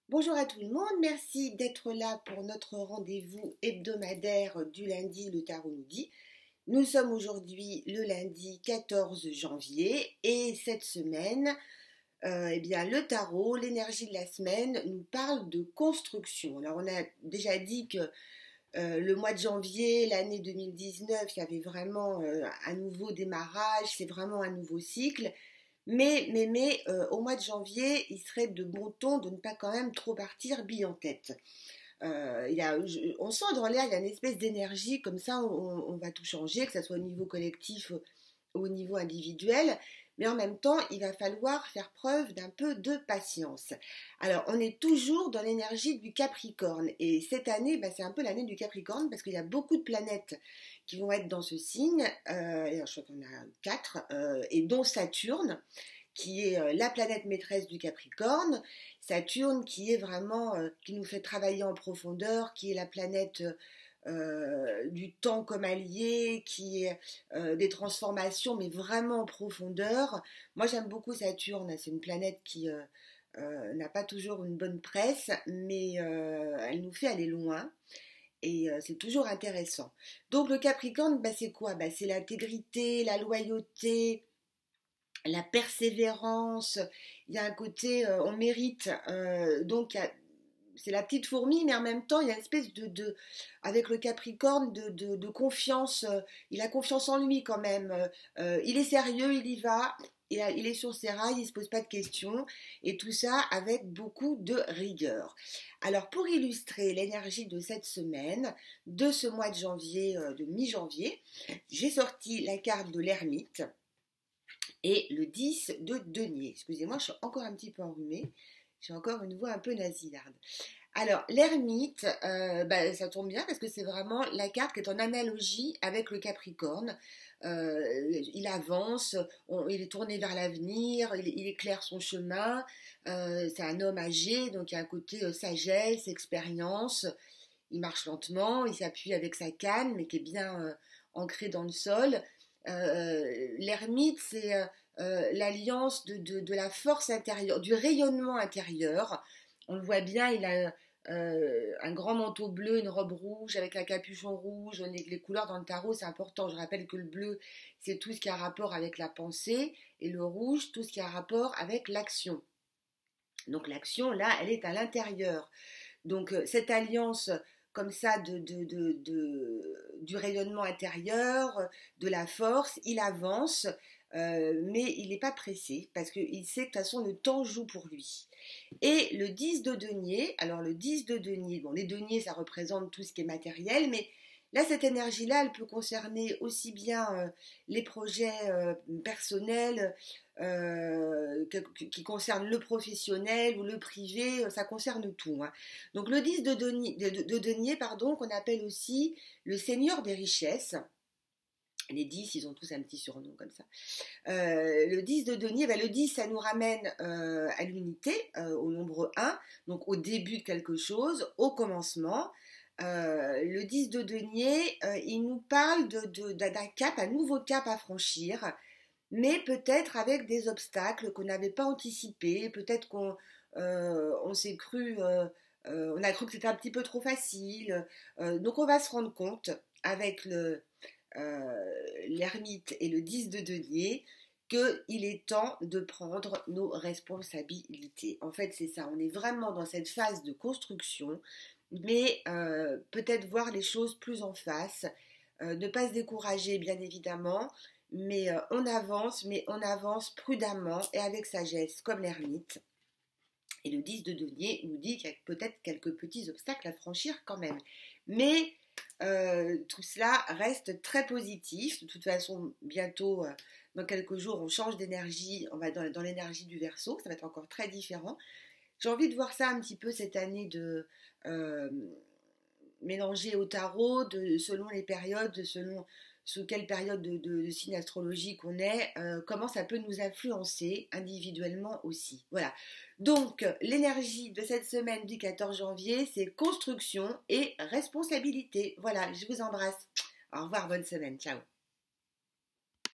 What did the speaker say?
Bonjour à tout le monde, merci d'être là pour notre rendez-vous hebdomadaire du lundi, le tarot nous dit. Nous sommes aujourd'hui le lundi 14 janvier et cette semaine, le tarot, l'énergie de la semaine, nous parle de construction. Alors on a déjà dit que le mois de janvier, l'année 2019, il y avait vraiment un nouveau démarrage, c'est vraiment un nouveau cycle. Mais au mois de janvier, il serait de bon ton de ne pas quand même trop partir bille en tête. On sent dans l'air, il y a une espèce d'énergie, comme ça on va tout changer, que ce soit au niveau collectif ou au niveau individuel. Mais en même temps, il va falloir faire preuve d'un peu de patience. Alors, on est toujours dans l'énergie du Capricorne. Et cette année, c'est un peu l'année du Capricorne parce qu'il y a beaucoup de planètes qui vont être dans ce signe. Je crois qu'on a 4, et dont Saturne, qui est la planète maîtresse du Capricorne. Saturne qui est vraiment, qui nous fait travailler en profondeur, qui est la planète du temps comme allié, qui est des transformations, mais vraiment en profondeur. Moi, j'aime beaucoup Saturne. C'est une planète qui n'a pas toujours une bonne presse, mais elle nous fait aller loin. Et c'est toujours intéressant. Donc le Capricorne, c'est quoi? C'est l'intégrité, la loyauté, la persévérance. Il y a un côté, on mérite. Donc c'est la petite fourmi, mais en même temps, il y a une espèce avec le Capricorne, de confiance. Il a confiance en lui quand même. Il est sérieux, il y va. Il est sur ses rails, il ne se pose pas de questions. Et tout ça avec beaucoup de rigueur. Alors, pour illustrer l'énergie de cette semaine, de ce mois de janvier, de mi-janvier, j'ai sorti la carte de l'ermite et le 10 de denier. Excusez-moi, je suis encore un petit peu enrhumée. J'ai encore une voix un peu nasillarde. Alors, l'ermite, ça tombe bien parce que c'est vraiment la carte qui est en analogie avec le Capricorne. Il avance, il est tourné vers l'avenir, il éclaire son chemin. C'est un homme âgé, donc il y a un côté sagesse, expérience. Il marche lentement, il s'appuie avec sa canne, mais qui est bien ancrée dans le sol. L'ermite, c'est l'alliance de la force intérieure, du rayonnement intérieur. On le voit bien, il a un grand manteau bleu, une robe rouge avec un capuchon rouge. Les couleurs dans le tarot, c'est important. Je rappelle que le bleu, c'est tout ce qui a rapport avec la pensée, et le rouge, tout ce qui a rapport avec l'action. Donc l'action, là, elle est à l'intérieur. Donc cette alliance comme ça du rayonnement intérieur, de la force, il avance, mais il n'est pas pressé parce qu'il sait que de toute façon le temps joue pour lui. Et le 10 de denier, alors le 10 de denier, bon les deniers ça représente tout ce qui est matériel, mais là cette énergie-là elle peut concerner aussi bien les projets personnels, qui concerne le professionnel ou le privé, ça concerne tout. Hein. Donc le 10 de denier, pardon, qu'on appelle aussi le seigneur des richesses. Les 10, ils ont tous un petit surnom comme ça. Le 10 de denier, le 10, ça nous ramène à l'unité, au nombre 1, donc au début de quelque chose, au commencement. Le 10 de denier, il nous parle d'un cap, un nouveau cap à franchir, mais peut-être avec des obstacles qu'on n'avait pas anticipés, peut-être on s'est cru, on a cru que c'était un petit peu trop facile. Donc on va se rendre compte avec l'ermite et le 10 de denier qu'il est temps de prendre nos responsabilités. En fait, c'est ça, on est vraiment dans cette phase de construction, mais peut-être voir les choses plus en face, ne pas se décourager bien évidemment, mais on avance prudemment et avec sagesse, comme l'ermite. Et le 10 de denier nous dit qu'il y a peut-être quelques petits obstacles à franchir quand même. Mais tout cela reste très positif. De toute façon, bientôt, dans quelques jours, on change d'énergie, on va dans l'énergie du Verseau, ça va être encore très différent. J'ai envie de voir ça un petit peu cette année de mélanger au tarot, selon les périodes, selon sous quelle période de signe astrologique on est, comment ça peut nous influencer individuellement aussi. Voilà. Donc, l'énergie de cette semaine du 14 janvier, c'est construction et responsabilité. Voilà, je vous embrasse. Au revoir, bonne semaine. Ciao.